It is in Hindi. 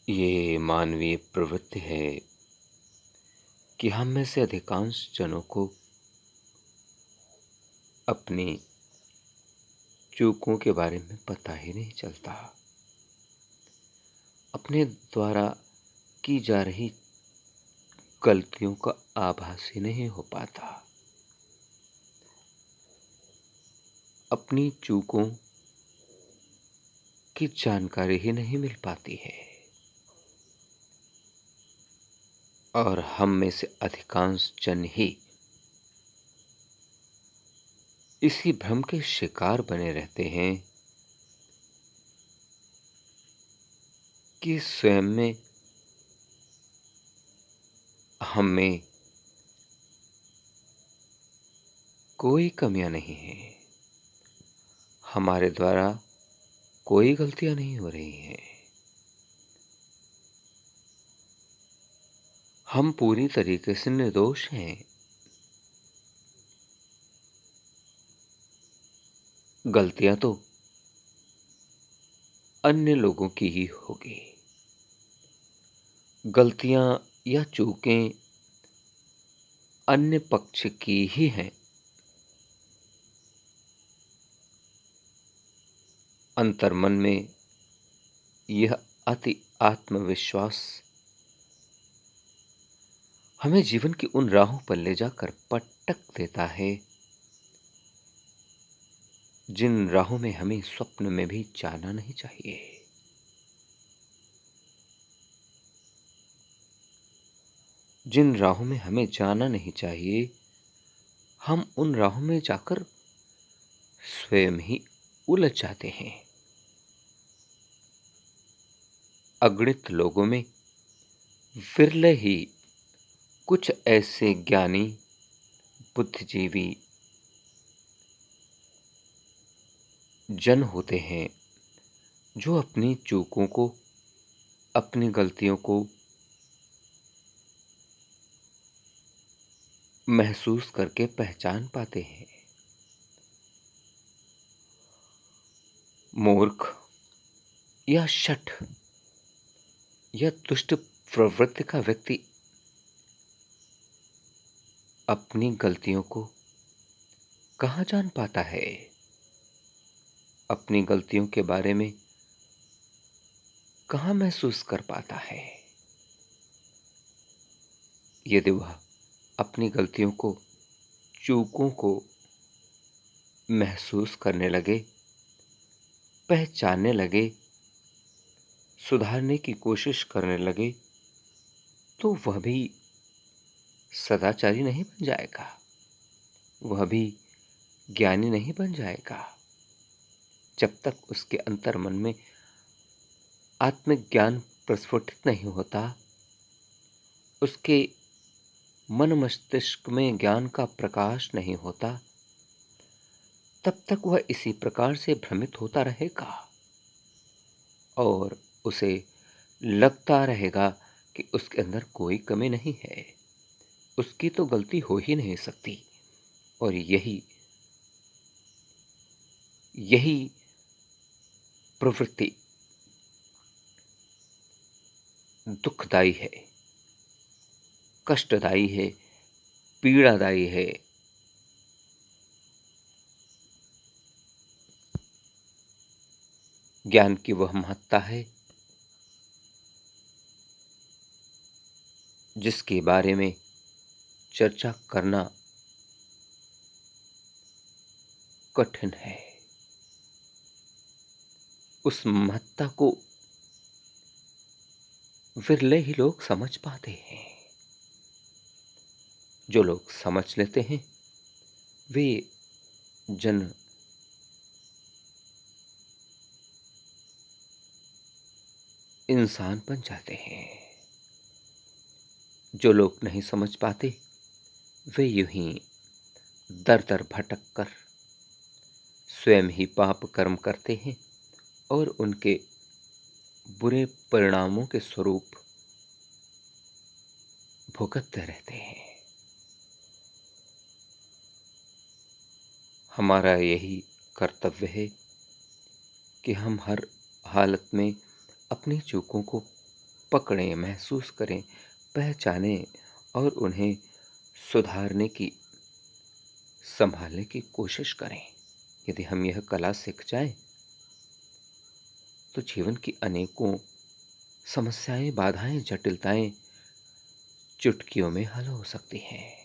ये मानवीय प्रवृत्ति है कि हम में से अधिकांश जनों को अपनी चूकों के बारे में पता ही नहीं चलता। अपने द्वारा की जा रही गलतियों का आभास ही नहीं हो पाता। अपनी चूकों की जानकारी ही नहीं मिल पाती है और हम में से अधिकांश जन ही इसी भ्रम के शिकार बने रहते हैं कि स्वयं में हम में कोई कमियां नहीं है, हमारे द्वारा कोई गलतियां नहीं हो रही हैं। हम पूरी तरीके से निर्दोष हैं। गलतियां तो अन्य लोगों की ही होगी। गलतियां या चूकें अन्य पक्ष की ही हैं। अंतर्मन में यह अति आत्मविश्वास हमें जीवन की उन राहों पर ले जाकर पटक देता है जिन राहों में हमें स्वप्न में भी जाना नहीं चाहिए। जिन राहों में हमें जाना नहीं चाहिए, हम उन राहों में जाकर स्वयं ही उलझ जाते हैं। अगणित लोगों में विरले ही कुछ ऐसे ज्ञानी, बुद्धिजीवी जन होते हैं जो अपनी चूकों को, अपनी गलतियों को महसूस करके पहचान पाते हैं। मूर्ख या शठ या दुष्ट प्रवृत्ति का व्यक्ति अपनी गलतियों को कहाँ जान पाता है? अपनी गलतियों के बारे में कहाँ महसूस कर पाता है? यदि वह अपनी गलतियों को, चूकों को महसूस करने लगे, पहचानने लगे, सुधारने की कोशिश करने लगे, तो वह भी सदाचारी नहीं बन जाएगा, वह भी ज्ञानी नहीं बन जाएगा। जब तक उसके अंतर्मन में आत्मज्ञान प्रस्फुटित नहीं होता, उसके मन मस्तिष्क में ज्ञान का प्रकाश नहीं होता, तब तक वह इसी प्रकार से भ्रमित होता रहेगा और उसे लगता रहेगा कि उसके अंदर कोई कमी नहीं है, उसकी तो गलती हो ही नहीं सकती। और यही प्रवृत्ति दुखदायी है, कष्टदायी है, पीड़ादायी है। ज्ञान की वह महत्ता है जिसके बारे में चर्चा करना कठिन है। उस महत्ता को विरले ही लोग समझ पाते हैं। जो लोग समझ लेते हैं वे जन इंसान बन जाते हैं। जो लोग नहीं समझ पाते वे यूं ही दर दर भटक कर स्वयं ही पाप कर्म करते हैं और उनके बुरे परिणामों के स्वरूप भुगतते रहते हैं। हमारा यही कर्तव्य है कि हम हर हालत में अपनी चूकों को पकड़ें, महसूस करें, पहचानें और उन्हें सुधारने की, संभालने की कोशिश करें। यदि हम यह कला सीख जाएं, तो जीवन की अनेकों समस्याएं, बाधाएं, जटिलताएं चुटकियों में हल हो सकती हैं।